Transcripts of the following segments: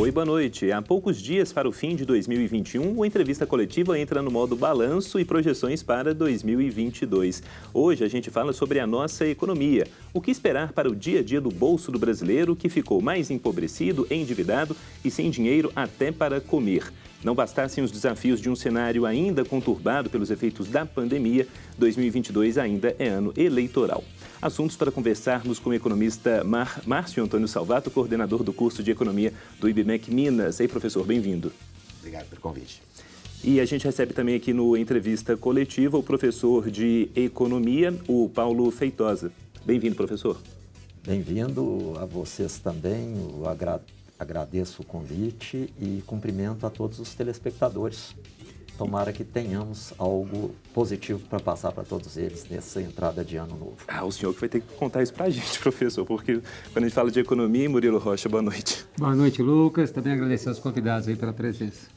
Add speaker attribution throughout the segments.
Speaker 1: Oi, boa noite. Há poucos dias para o fim de 2021, a entrevista coletiva entra no modo balanço e projeções para 2022. Hoje a gente fala sobre a nossa economia. O que esperar para o dia a dia do bolso do brasileiro que ficou mais empobrecido, endividado e sem dinheiro até para comer. Não bastassem os desafios de um cenário ainda conturbado pelos efeitos da pandemia, 2022 ainda é ano eleitoral. Assuntos para conversarmos com o economista Márcio Antônio Salvato, coordenador do curso de Economia do IBMEC Minas. Ei, professor, bem-vindo.
Speaker 2: Obrigado pelo convite.
Speaker 1: E a gente recebe também aqui no Entrevista Coletiva o professor de Economia, o Paulo Feitosa. Bem-vindo, professor.
Speaker 3: Bem-vindo a vocês também. Agradeço o convite e cumprimento a todos os telespectadores. Tomara que tenhamos algo positivo para passar para todos eles nessa entrada de ano novo.
Speaker 1: O senhor que vai ter que contar isso para a gente, professor, porque quando a gente fala de economia, Murilo Rocha, boa noite.
Speaker 4: Boa noite, Lucas. Também agradecer aos convidados aí pela presença.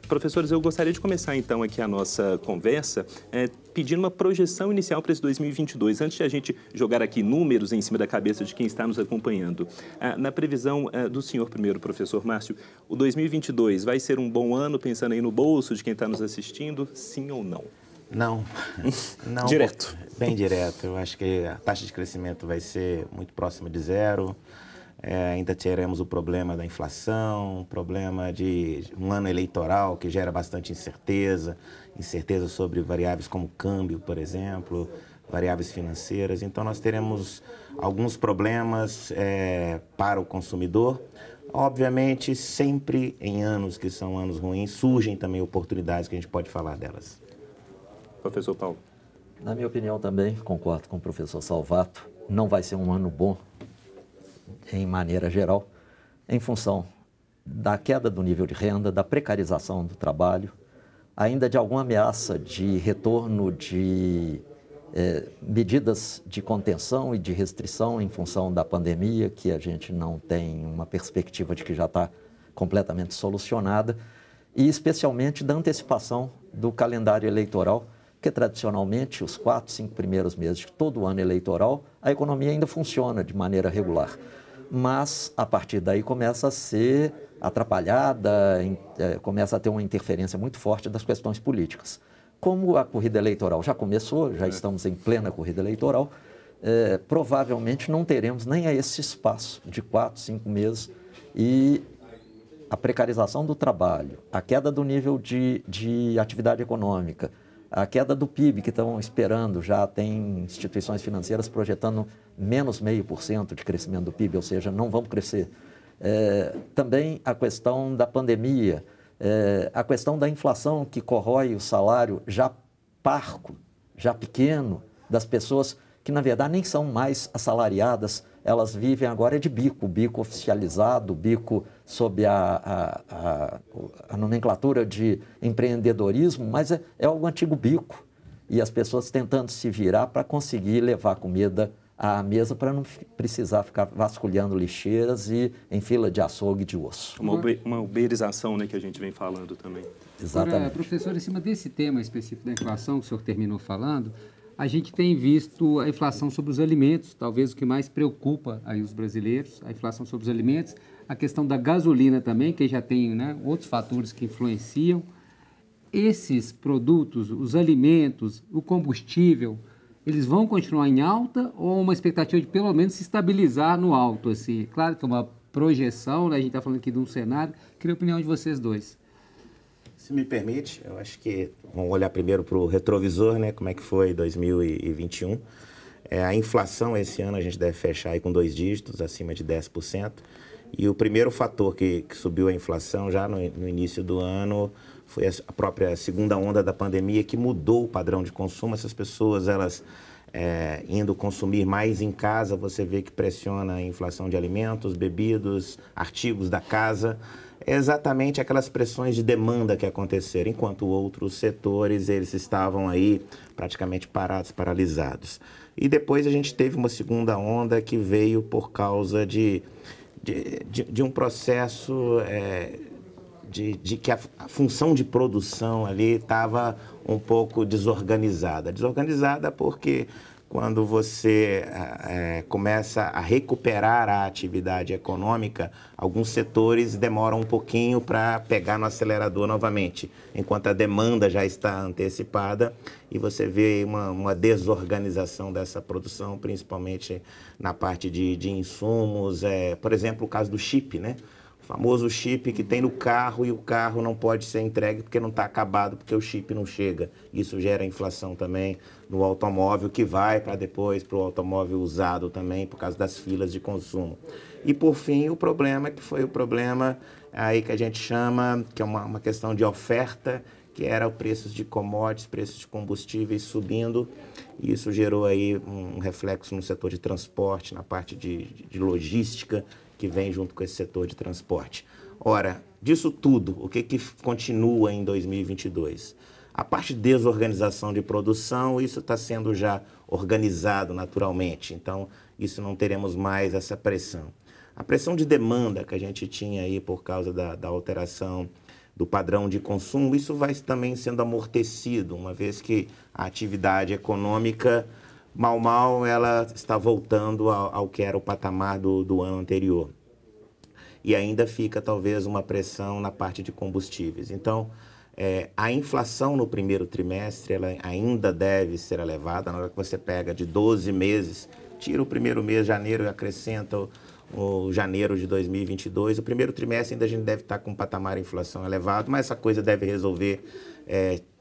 Speaker 1: Professores, eu gostaria de começar então aqui a nossa conversa pedindo uma projeção inicial para esse 2022. Antes de a gente jogar aqui números em cima da cabeça de quem está nos acompanhando, na previsão do senhor primeiro, professor Márcio, o 2022 vai ser um bom ano, pensando aí no bolso de quem está nos assistindo, sim ou não?
Speaker 2: Não.
Speaker 1: Direto.
Speaker 2: Bem direto. Eu acho que a taxa de crescimento vai ser muito próxima de zero. Ainda teremos o problema da inflação, o problema de um ano eleitoral que gera bastante incerteza sobre variáveis como câmbio, por exemplo, variáveis financeiras. Então, nós teremos alguns problemas para o consumidor. Obviamente, sempre em anos que são anos ruins, surgem também oportunidades que a gente pode falar delas.
Speaker 1: Professor Paulo.
Speaker 3: Na minha opinião também, concordo com o professor Salvato, não vai ser um ano bom em maneira geral, em função da queda do nível de renda, da precarização do trabalho, ainda de alguma ameaça de retorno de medidas de contenção e de restrição em função da pandemia, que a gente não tem uma perspectiva de que já está completamente solucionada, e especialmente da antecipação do calendário eleitoral, porque tradicionalmente os 4, 5 primeiros meses de todo ano eleitoral, a economia ainda funciona de maneira regular. Mas, a partir daí, começa a ser atrapalhada, começa a ter uma interferência muito forte das questões políticas. Como a corrida eleitoral já começou, já estamos em plena corrida eleitoral, provavelmente não teremos nem esse espaço de 4, 5 meses e a precarização do trabalho, a queda do nível de atividade econômica, a queda do PIB que estão esperando, já tem instituições financeiras projetando menos 0,5% de crescimento do PIB, ou seja, não vamos crescer. Também a questão da pandemia, a questão da inflação que corrói o salário já parco, já pequeno, das pessoas que na verdade nem são mais assalariadas, elas vivem agora de bico, bico oficializado, bico sob a nomenclatura de empreendedorismo, mas é o antigo bico. E as pessoas tentando se virar para conseguir levar comida à mesa para não precisar ficar vasculhando lixeiras e em fila de açougue de osso.
Speaker 1: Uma uberização, né, que a gente vem falando também.
Speaker 3: Exatamente.
Speaker 4: Agora, professor, em cima desse tema específico da inflação que o senhor terminou falando, a gente tem visto a inflação sobre os alimentos, talvez o que mais preocupa aí os brasileiros, a inflação sobre os alimentos, a questão da gasolina também, que já tem, né, outros fatores que influenciam. Esses produtos, os alimentos, o combustível, eles vão continuar em alta ou uma expectativa de pelo menos se estabilizar no alto? Assim? Claro que é uma projeção, né? A gente está falando aqui de um cenário. Queria a opinião de vocês dois.
Speaker 2: Se me permite, eu acho que vamos olhar primeiro para o retrovisor, né? Como é que foi 2021. A inflação esse ano a gente deve fechar aí com 2 dígitos, acima de 10%. E o primeiro fator que subiu a inflação já no início do ano foi a própria segunda onda da pandemia, que mudou o padrão de consumo. Essas pessoas, elas indo consumir mais em casa, você vê que pressiona a inflação de alimentos, bebidas, artigos da casa. É exatamente aquelas pressões de demanda que aconteceram, enquanto outros setores eles estavam aí praticamente parados, paralisados. E depois a gente teve uma segunda onda que veio por causa de um processo de que a função de produção ali estava um pouco desorganizada. Desorganizada porque quando você começa a recuperar a atividade econômica, alguns setores demoram um pouquinho para pegar no acelerador novamente, enquanto a demanda já está antecipada e você vê uma desorganização dessa produção, principalmente na parte de insumos, por exemplo, o caso do chip, né? O famoso chip que tem no carro e o carro não pode ser entregue porque não está acabado, porque o chip não chega. Isso gera inflação também no automóvel, que vai para depois para o automóvel usado também, por causa das filas de consumo. E, por fim, o problema que foi o problema aí que a gente chama, que é uma questão de oferta, que era o preços de commodities, preços de combustíveis subindo, e isso gerou aí um reflexo no setor de transporte, na parte de logística, que vem junto com esse setor de transporte. Ora, disso tudo, o que continua em 2022? A parte de desorganização de produção, isso está sendo já organizado naturalmente, então isso não teremos mais essa pressão. A pressão de demanda que a gente tinha aí por causa da alteração do padrão de consumo, isso vai também sendo amortecido, uma vez que a atividade econômica, mal, ela está voltando ao que era o patamar do ano anterior. E ainda fica, talvez, uma pressão na parte de combustíveis. Então, a inflação no primeiro trimestre, ela ainda deve ser elevada. Na hora que você pega de 12 meses, tira o primeiro mês, janeiro, e acrescenta o janeiro de 2022. O primeiro trimestre ainda a gente deve estar com um patamar de inflação elevado, mas essa coisa deve resolver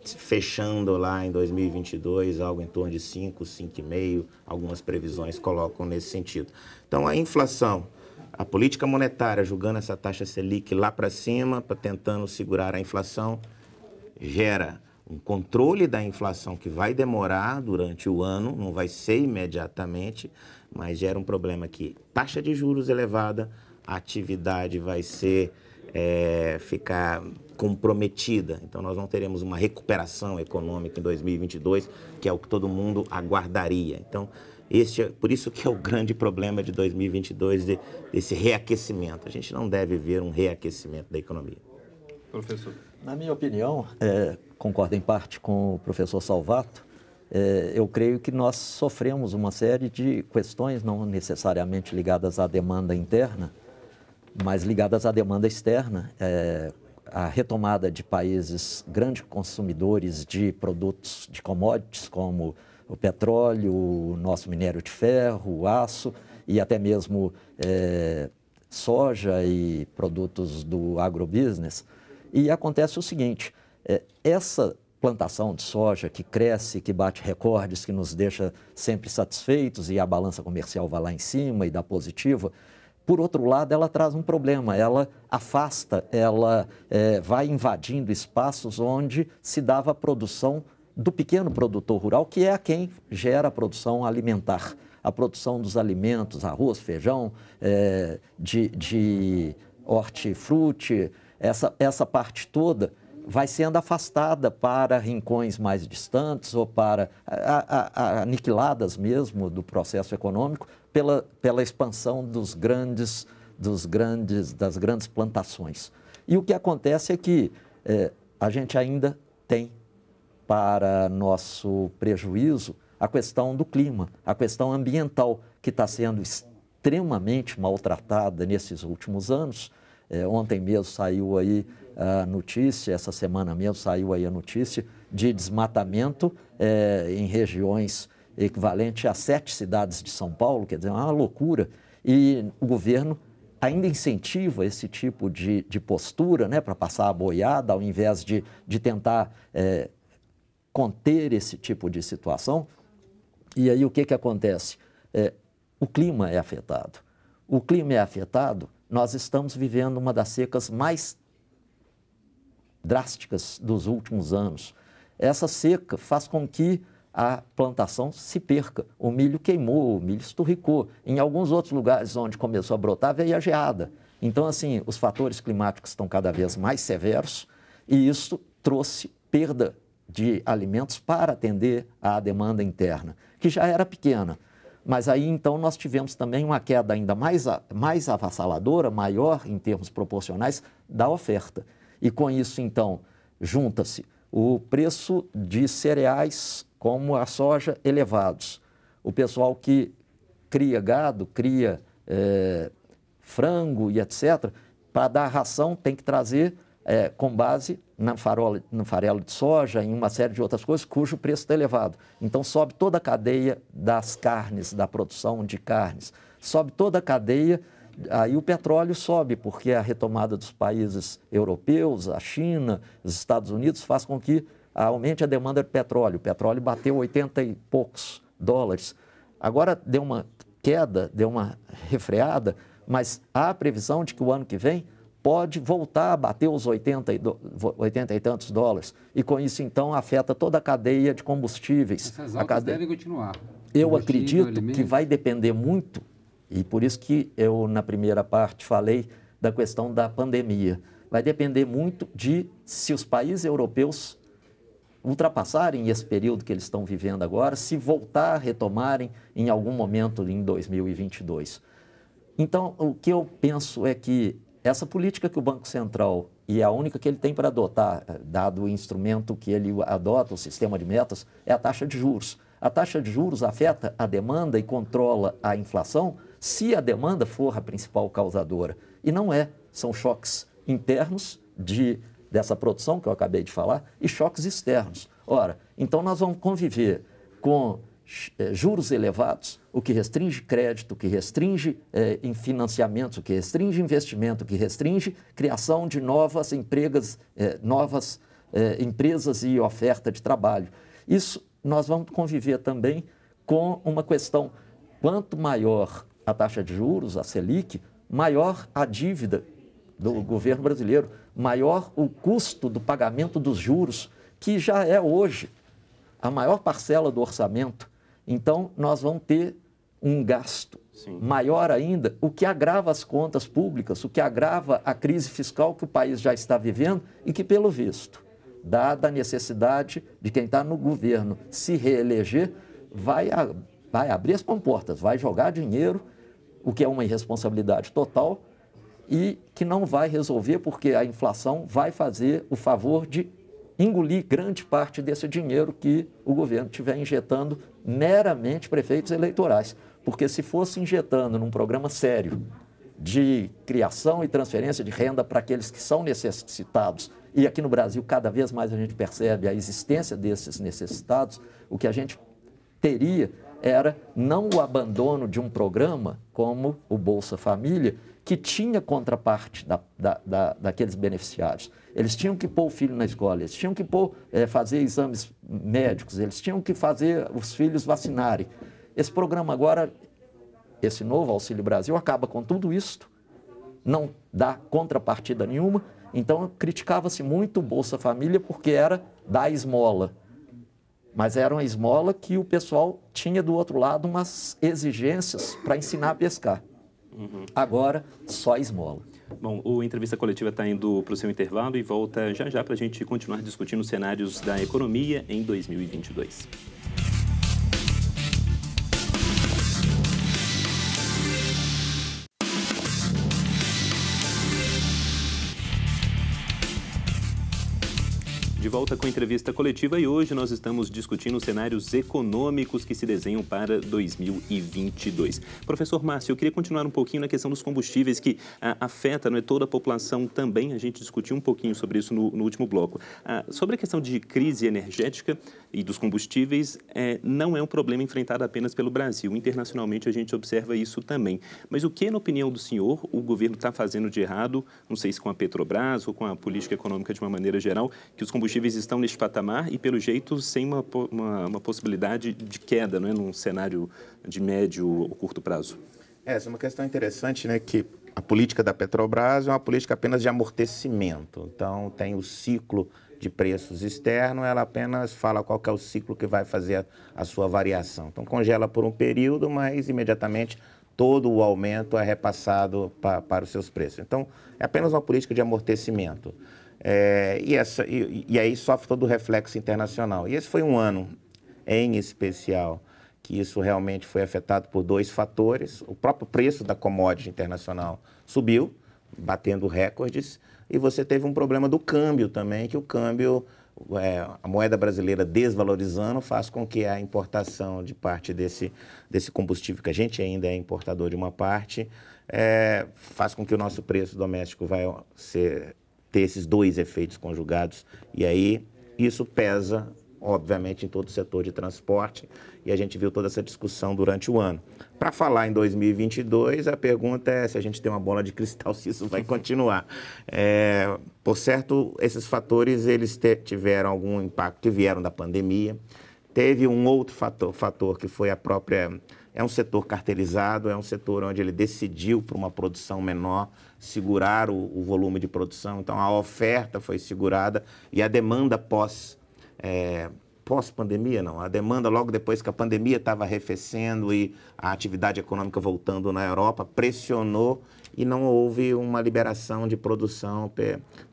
Speaker 2: fechando lá em 2022, algo em torno de 5, 5,5, algumas previsões colocam nesse sentido. Então, a inflação, a política monetária julgando essa taxa Selic lá para cima, tentando segurar a inflação, gera um controle da inflação que vai demorar durante o ano, não vai ser imediatamente, mas gera um problema que taxa de juros elevada, a atividade vai ficar comprometida. Então, nós não teremos uma recuperação econômica em 2022, que é o que todo mundo aguardaria. Então, por isso que é o grande problema de 2022, desse reaquecimento. A gente não deve ver um reaquecimento da economia.
Speaker 1: Professor.
Speaker 3: Na minha opinião, concordo em parte com o professor Salvato, eu creio que nós sofremos uma série de questões, não necessariamente ligadas à demanda interna, mas ligadas à demanda externa. A retomada de países grandes consumidores de produtos, de commodities, como o petróleo, o nosso minério de ferro, o aço e até mesmo soja e produtos do agrobusiness. E acontece o seguinte, essa plantação de soja que cresce, que bate recordes, que nos deixa sempre satisfeitos e a balança comercial vai lá em cima e dá positiva, por outro lado, ela traz um problema, ela afasta, ela vai invadindo espaços onde se dava a produção do pequeno produtor rural, que é quem gera a produção alimentar. A produção dos alimentos, arroz, feijão, de hortifruti, essa parte toda vai sendo afastada para rincões mais distantes ou para aniquiladas mesmo do processo econômico pela expansão das grandes plantações. E o que acontece é que a gente ainda tem, para nosso prejuízo, a questão do clima, a questão ambiental, que está sendo extremamente maltratada nesses últimos anos. Ontem mesmo saiu aí a notícia, essa semana mesmo saiu aí a notícia de desmatamento em regiões equivalente a 7 cidades de São Paulo, quer dizer, é uma loucura. E o governo ainda incentiva esse tipo de postura, né, para passar a boiada, ao invés de tentar conter esse tipo de situação. E aí o que acontece? O clima é afetado. O clima é afetado, nós estamos vivendo uma das secas mais drásticas dos últimos anos. Essa seca faz com que a plantação se perca. O milho queimou, o milho esturricou. Em alguns outros lugares onde começou a brotar, veio a geada. Então, assim, os fatores climáticos estão cada vez mais severos e isso trouxe perda de alimentos para atender à demanda interna, que já era pequena. Mas aí, então, nós tivemos também uma queda ainda mais avassaladora, maior em termos proporcionais, da oferta. E com isso, então, junta-se o preço de cereais como a soja elevados, o pessoal que cria gado, cria frango e etc., para dar ração tem que trazer com base no farelo de soja, em uma série de outras coisas, cujo preço está elevado. Então, sobe toda a cadeia das carnes, da produção de carnes. Sobe toda a cadeia, aí o petróleo sobe, porque a retomada dos países europeus, a China, os Estados Unidos, faz com que aumente a demanda de petróleo. O petróleo bateu 80 e poucos dólares. Agora deu uma queda, deu uma refreada, mas há a previsão de que o ano que vem pode voltar a bater os 80 e tantos dólares. E com isso, então, afeta toda a cadeia de combustíveis.
Speaker 4: Essas altas devem continuar.
Speaker 3: Eu acredito que vai depender muito, e por isso que eu, na primeira parte, falei da questão da pandemia. Vai depender muito de se os países europeus ultrapassarem esse período que eles estão vivendo agora, se voltar a retomarem em algum momento em 2022. Então, o que eu penso é que essa política que o Banco Central, e é a única que ele tem para adotar, dado o instrumento que ele adota, o sistema de metas, é a taxa de juros. A taxa de juros afeta a demanda e controla a inflação se a demanda for a principal causadora. E não é. São choques internos dessa produção que eu acabei de falar e choques externos. Ora, então nós vamos conviver com juros elevados, o que restringe crédito, o que restringe em financiamentos, o que restringe investimento, o que restringe criação de novas empresas e oferta de trabalho. Isso nós vamos conviver também com uma questão: quanto maior a taxa de juros, a Selic, maior a dívida do governo brasileiro, maior o custo do pagamento dos juros, que já é hoje a maior parcela do orçamento. Então, nós vamos ter um gasto maior ainda, o que agrava as contas públicas, o que agrava a crise fiscal que o país já está vivendo e que, pelo visto, dada a necessidade de quem está no governo se reeleger, vai abrir as comportas, vai jogar dinheiro, o que é uma irresponsabilidade total e que não vai resolver, porque a inflação vai fazer o favor de engolir grande parte desse dinheiro que o governo estiver injetando meramente para efeitos eleitorais. Porque se fosse injetando num programa sério de criação e transferência de renda para aqueles que são necessitados, e aqui no Brasil cada vez mais a gente percebe a existência desses necessitados, o que a gente teria era não o abandono de um programa como o Bolsa Família, que tinha contraparte daqueles beneficiários. Eles tinham que pôr o filho na escola, eles tinham que fazer exames médicos, eles tinham que fazer os filhos vacinarem. Esse programa agora, esse novo Auxílio Brasil, acaba com tudo isso, não dá contrapartida nenhuma. Então, criticava-se muito o Bolsa Família porque era da esmola. Mas era uma esmola que o pessoal tinha do outro lado umas exigências para ensinar a pescar. Agora, só esmola.
Speaker 1: Bom, o Entrevista Coletiva está indo para o seu intervalo e volta já já para a gente continuar discutindo os cenários da economia em 2022. De volta com a Entrevista Coletiva e hoje nós estamos discutindo os cenários econômicos que se desenham para 2022. Professor Márcio, eu queria continuar um pouquinho na questão dos combustíveis que afeta, não é, toda a população também. A gente discutiu um pouquinho sobre isso no último bloco. Sobre a questão de crise energética e dos combustíveis, não é um problema enfrentado apenas pelo Brasil. Internacionalmente a gente observa isso também. Mas o que, na opinião do senhor, o governo está fazendo de errado, não sei se com a Petrobras ou com a política econômica de uma maneira geral, que os combustíveis estão neste patamar e, pelo jeito, sem uma possibilidade de queda, não é, num cenário de médio ou curto prazo?
Speaker 2: Essa é uma questão interessante, né, que a política da Petrobras é uma política apenas de amortecimento. Então, tem o ciclo de preços externo, ela apenas fala qual que é o ciclo que vai fazer a sua variação. Então, congela por um período, mas imediatamente todo o aumento é repassado para os seus preços. Então, é apenas uma política de amortecimento. E aí sofre todo o reflexo internacional. E esse foi um ano, em especial, que isso realmente foi afetado por dois fatores. O próprio preço da commodity internacional subiu, batendo recordes, e você teve um problema do câmbio também, que o câmbio a moeda brasileira desvalorizando faz com que a importação de parte desse combustível, que a gente ainda é importador de uma parte, faz com que o nosso preço doméstico vai ter esses dois efeitos conjugados. E aí isso pesa, obviamente, em todo o setor de transporte, e a gente viu toda essa discussão durante o ano. Para falar em 2022, a pergunta é se a gente tem uma bola de cristal, se isso vai continuar. Por certo, esses fatores, eles tiveram algum impacto que vieram da pandemia. Teve um outro fator que foi a própria... É um setor cartelizado, é um setor onde ele decidiu por uma produção menor segurar o volume de produção. Então, a oferta foi segurada e a demanda pós-pandemia, não. A demanda, logo depois que a pandemia estava arrefecendo e a atividade econômica voltando na Europa, pressionou e não houve uma liberação de produção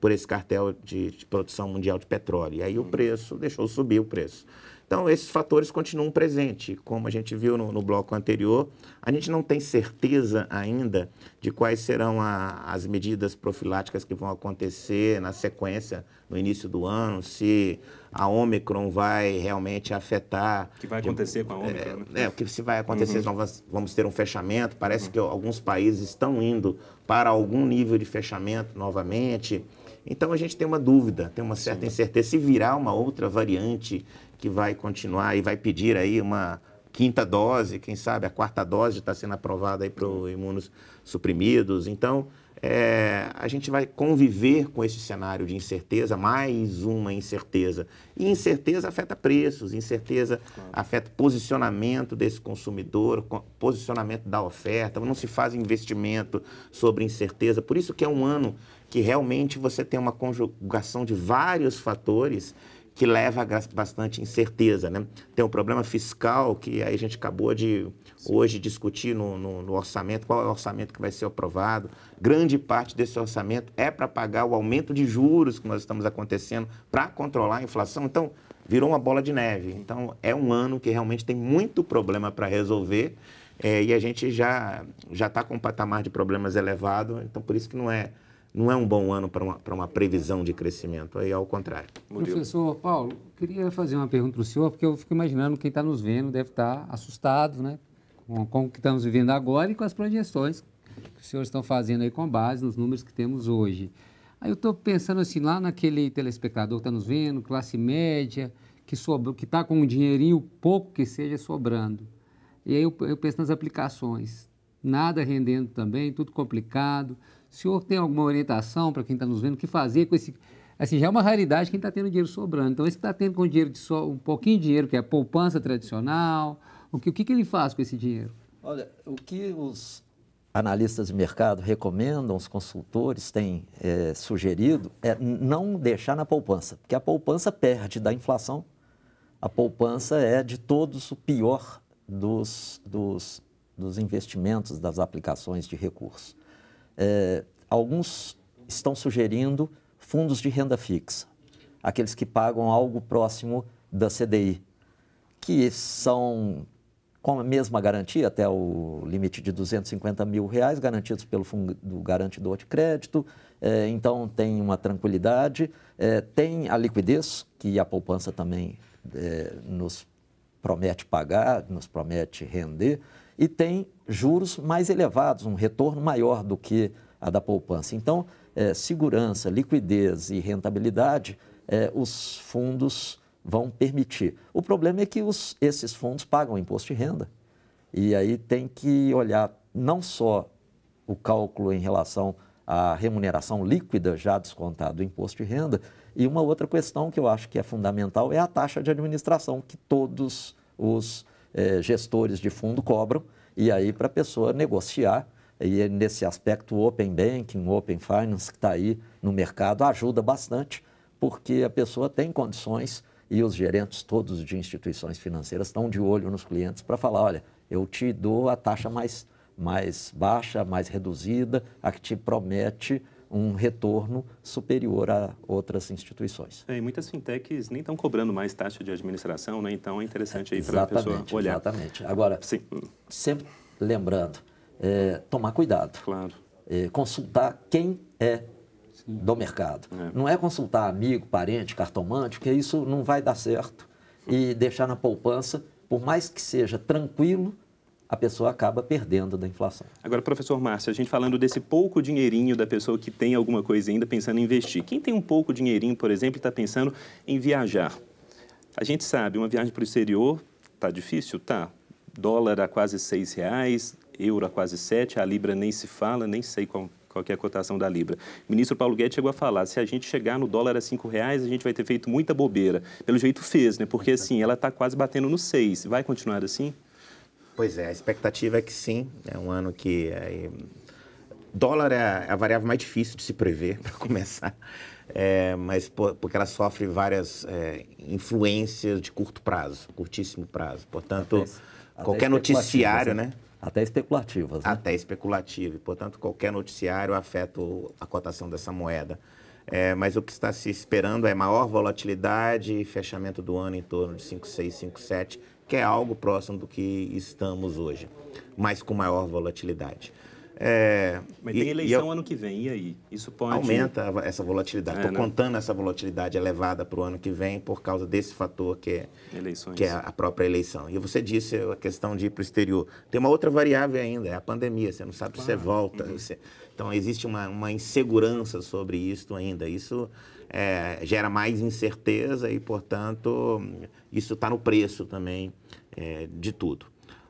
Speaker 2: por esse cartel de produção mundial de petróleo. E aí o preço, deixou subir o preço. Então, esses fatores continuam presentes. Como a gente viu no bloco anterior, a gente não tem certeza ainda de quais serão as medidas profiláticas que vão acontecer na sequência, no início do ano, se a Ômicron vai realmente afetar...
Speaker 1: O que vai acontecer com a Ômicron, né?
Speaker 2: O que se vai acontecer, nós vamos ter um fechamento, parece que alguns países estão indo para algum nível de fechamento novamente. Então, a gente tem uma dúvida, tem uma certa incerteza. Se virar uma outra variante que vai continuar e vai pedir aí uma quinta dose, quem sabe a quarta dose está sendo aprovada aí para os imunossuprimidos. Então, a gente vai conviver com esse cenário de incerteza, mais uma incerteza. E incerteza afeta preços, incerteza afeta posicionamento desse consumidor, posicionamento da oferta, não se faz investimento sobre incerteza. Por isso que é um ano que realmente você tem uma conjugação de vários fatores que leva a bastante incerteza, né? Tem o problema fiscal, que aí a gente acabou de hoje discutir no orçamento, qual é o orçamento que vai ser aprovado. Grande parte desse orçamento é para pagar o aumento de juros que nós estamos acontecendo para controlar a inflação. Então, virou uma bola de neve. Então, é um ano que realmente tem muito problema para resolver e a gente já está com um patamar de problemas elevado, então por isso que não é um bom ano para uma previsão de crescimento, aí ao contrário.
Speaker 4: Professor Paulo, queria fazer uma pergunta para o senhor, porque eu fico imaginando quem está nos vendo deve estar assustado, né, com o que estamos vivendo agora e com as projeções que os senhores estão fazendo aí com base nos números que temos hoje. Aí eu estou pensando assim, lá naquele telespectador que está nos vendo, classe média, que está com um dinheirinho pouco que seja sobrando. E aí eu penso nas aplicações, nada rendendo também, tudo complicado. O senhor tem alguma orientação para quem está nos vendo, o que fazer com esse... Assim, já é uma raridade quem está tendo dinheiro sobrando. Então, esse que está tendo com dinheiro um pouquinho de dinheiro, que é a poupança tradicional, o que ele faz com esse dinheiro?
Speaker 3: Olha, o que os analistas de mercado recomendam, os consultores têm sugerido, é não deixar na poupança, porque a poupança perde da inflação. A poupança é, de todos, o pior dos investimentos, das aplicações de recursos. Alguns estão sugerindo fundos de renda fixa, aqueles que pagam algo próximo da CDI, que são com a mesma garantia, até o limite de R$250 mil, garantidos pelo Fundo Garantidor de Crédito, então tem uma tranquilidade, tem a liquidez, que a poupança também nos promete pagar, nos promete render, e tem juros mais elevados, um retorno maior do que a da poupança. Então, segurança, liquidez e rentabilidade, os fundos vão permitir. O problema é que esses fundos pagam imposto de renda. E aí tem que olhar não só o cálculo em relação à remuneração líquida já descontada do imposto de renda, e uma outra questão que eu acho que é fundamental é a taxa de administração que todos os gestores de fundo cobram, e aí para a pessoa negociar, e nesse aspecto o Open Banking, o Open Finance que está aí no mercado ajuda bastante, porque a pessoa tem condições e os gerentes todos de instituições financeiras estão de olho nos clientes para falar, olha, eu te dou a taxa mais baixa, mais reduzida, a que te promete um retorno superior a outras instituições.
Speaker 1: E muitas fintechs nem estão cobrando mais taxa de administração, né? Então é interessante aí para a pessoa olhar.
Speaker 3: Exatamente. Agora,
Speaker 1: sim,
Speaker 3: sempre lembrando, tomar cuidado.
Speaker 1: Claro.
Speaker 3: Consultar quem é do mercado. Não é consultar amigo, parente, cartomante, porque isso não vai dar certo. E deixar na poupança, por mais que seja tranquilo, a pessoa acaba perdendo da inflação.
Speaker 1: Agora, professor Márcio, a gente falando desse pouco dinheirinho da pessoa que tem alguma coisa ainda pensando em investir. Quem tem um pouco dinheirinho, por exemplo, e está pensando em viajar? A gente sabe, uma viagem para o exterior está difícil? Tá. Dólar a quase R$6, euro a quase 7, a Libra nem se fala, nem sei qual que é a cotação da Libra. O ministro Paulo Guedes chegou a falar, se a gente chegar no dólar a R$5, a gente vai ter feito muita bobeira. Pelo jeito fez, né? Porque assim, ela está quase batendo no 6. Vai continuar assim?
Speaker 2: Pois é, a expectativa é que sim. É um ano que... Dólar é a variável mais difícil de se prever, para começar. Mas porque ela sofre várias influências de curto prazo, curtíssimo prazo. Portanto, qualquer noticiário, né?
Speaker 3: Até especulativas. Né?
Speaker 2: Até especulativo. E, portanto, qualquer noticiário afeta a cotação dessa moeda. Mas o que está se esperando é maior volatilidade e fechamento do ano em torno de 5,6, 5,7, que é algo próximo do que estamos hoje, mas com maior volatilidade.
Speaker 1: Mas tem eleição ano que vem, e aí? Isso pode...
Speaker 2: Aumenta essa volatilidade. Estou contando essa volatilidade elevada para o ano que vem por causa desse fator que é a própria eleição. E você disse a questão de ir para o exterior. Tem uma outra variável ainda, é a pandemia. Você não sabe se você volta. Então, existe uma insegurança sobre isso ainda. Isso gera mais incerteza e, portanto, isso está no preço também de tudo.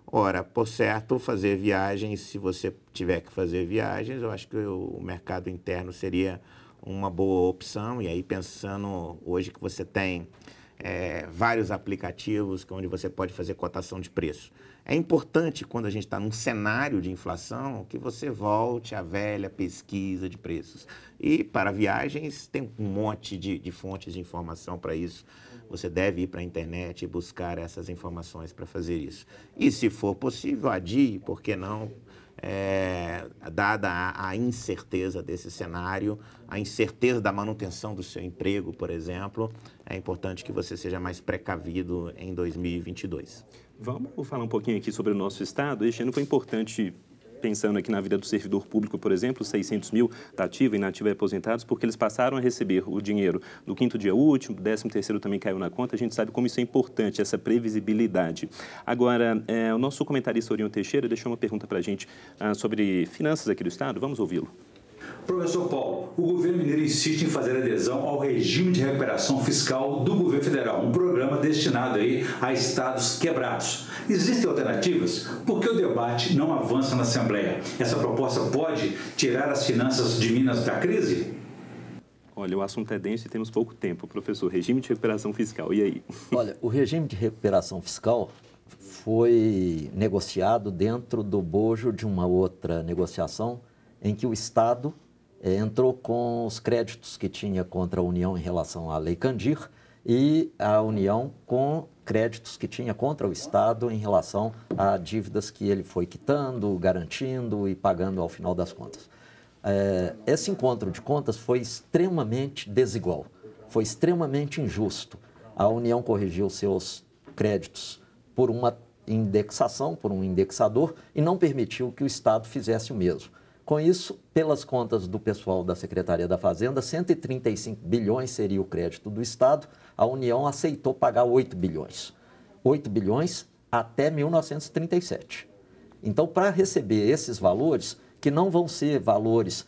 Speaker 2: Ora, por certo, fazer viagens, se você tiver que fazer viagens, eu acho que o mercado interno seria uma boa opção. E aí, pensando hoje que você tem vários aplicativos onde você pode fazer cotação de preço. É importante, quando a gente está num cenário de inflação, que você volte à velha pesquisa de preços. E para viagens, tem um monte de fontes de informação para isso. Você deve ir para a internet e buscar essas informações para fazer isso. E, se for possível, adie, por que não? Dada a incerteza desse cenário, a incerteza da manutenção do seu emprego, por exemplo, é importante que você seja mais precavido em 2022.
Speaker 1: Vamos falar um pouquinho aqui sobre o nosso Estado. Este ano foi importante, pensando aqui na vida do servidor público, por exemplo, 600 mil da ativa e inativa e aposentados, porque eles passaram a receber o dinheiro do 5º dia útil, o 13º também caiu na conta. A gente sabe como isso é importante, essa previsibilidade. Agora, o nosso comentarista Orion Teixeira deixou uma pergunta para a gente sobre finanças aqui do Estado. Vamos ouvi-lo.
Speaker 5: Professor Paulo, o governo mineiro insiste em fazer adesão ao regime de recuperação fiscal do governo federal, um programa destinado aí a estados quebrados. Existem alternativas? Por que o debate não avança na Assembleia? Essa proposta pode tirar as finanças de Minas da crise?
Speaker 1: Olha, o assunto é denso e temos pouco tempo. Professor, regime de recuperação fiscal, e aí?
Speaker 3: Olha, o regime de recuperação fiscal foi negociado dentro do bojo de uma outra negociação em que o Estado entrou com os créditos que tinha contra a União em relação à Lei Candir e a União com créditos que tinha contra o Estado em relação a dívidas que ele foi quitando, garantindo e pagando ao final das contas. Esse encontro de contas foi extremamente desigual, foi extremamente injusto. A União corrigiu seus créditos por uma indexação, por um indexador, e não permitiu que o Estado fizesse o mesmo. Com isso, pelas contas do pessoal da Secretaria da Fazenda, 135 bilhões seria o crédito do Estado, a União aceitou pagar 8 bilhões. 8 bilhões até 1937. Então, para receber esses valores, que não vão ser valores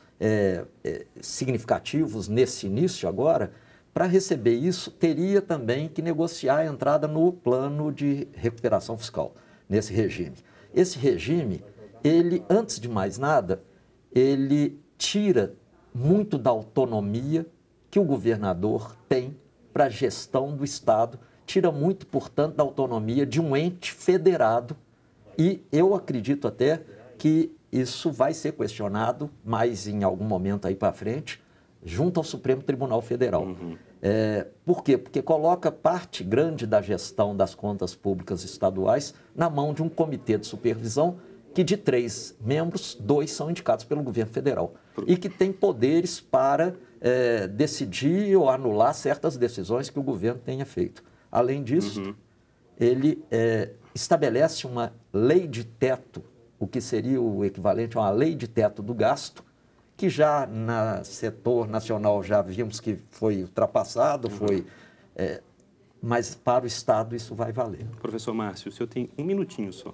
Speaker 3: significativos nesse início agora, para receber isso, teria também que negociar a entrada no plano de recuperação fiscal, nesse regime. Esse regime, ele, antes de mais nada, ele tira muito da autonomia que o governador tem para a gestão do Estado, tira muito, portanto, da autonomia de um ente federado e eu acredito até que isso vai ser questionado mais em algum momento aí para frente, junto ao Supremo Tribunal Federal. Por quê? Porque coloca parte grande da gestão das contas públicas estaduais na mão de um comitê de supervisão que de 3 membros, 2 são indicados pelo governo federal e que tem poderes para decidir ou anular certas decisões que o governo tenha feito. Além disso, ele estabelece uma lei de teto, o que seria o equivalente a uma lei de teto do gasto, que já no setor nacional já vimos que foi ultrapassado, mas para o Estado isso vai valer.
Speaker 1: Professor Márcio, o senhor tem um minutinho só.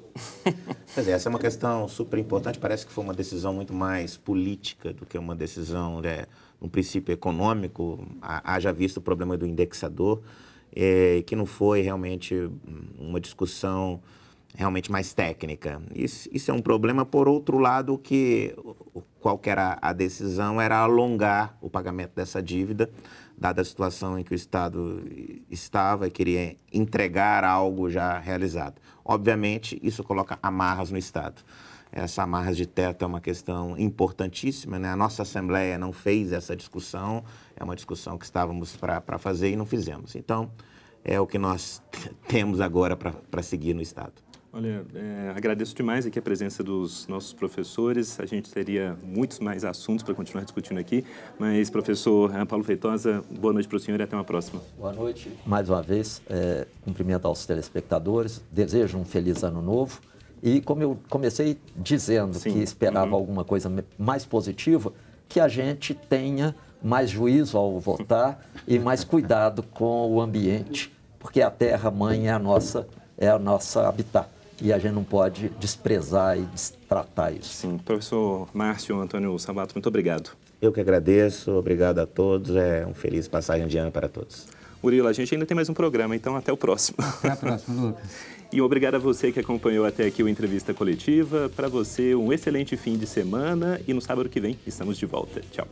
Speaker 2: Quer dizer, essa é uma questão super importante, parece que foi uma decisão muito mais política do que uma decisão, um princípio econômico, haja visto o problema do indexador, que não foi realmente uma discussão realmente mais técnica. Isso é um problema, por outro lado, que qual que era a decisão era alongar o pagamento dessa dívida, dada a situação em que o Estado estava e queria entregar algo já realizado. Obviamente, isso coloca amarras no Estado. Essa amarras de teto é uma questão importantíssima, né? A nossa Assembleia não fez essa discussão, é uma discussão que estávamos para fazer e não fizemos. Então, é o que nós temos agora para seguir no Estado.
Speaker 1: Olha, agradeço demais aqui a presença dos nossos professores. A gente teria muitos mais assuntos para continuar discutindo aqui, mas, professor Paulo Feitosa, boa noite para o senhor e até uma próxima.
Speaker 3: Boa noite. Mais uma vez, cumprimento aos telespectadores, desejo um feliz ano novo. E como eu comecei dizendo que esperava alguma coisa mais positiva, que a gente tenha mais juízo ao votar e mais cuidado com o ambiente, porque a terra-mãe é a nossa habitat. E a gente não pode desprezar e destratar isso.
Speaker 1: Sim. Professor Márcio Antônio Salvato, muito obrigado.
Speaker 2: Eu que agradeço, obrigado a todos, um feliz passagem de ano para todos.
Speaker 1: Murilo, a gente ainda tem mais um programa, então até o próximo.
Speaker 4: Até a próxima, Lucas.
Speaker 1: E obrigado a você que acompanhou até aqui o Entrevista Coletiva. Para você, um excelente fim de semana e no sábado que vem estamos de volta. Tchau.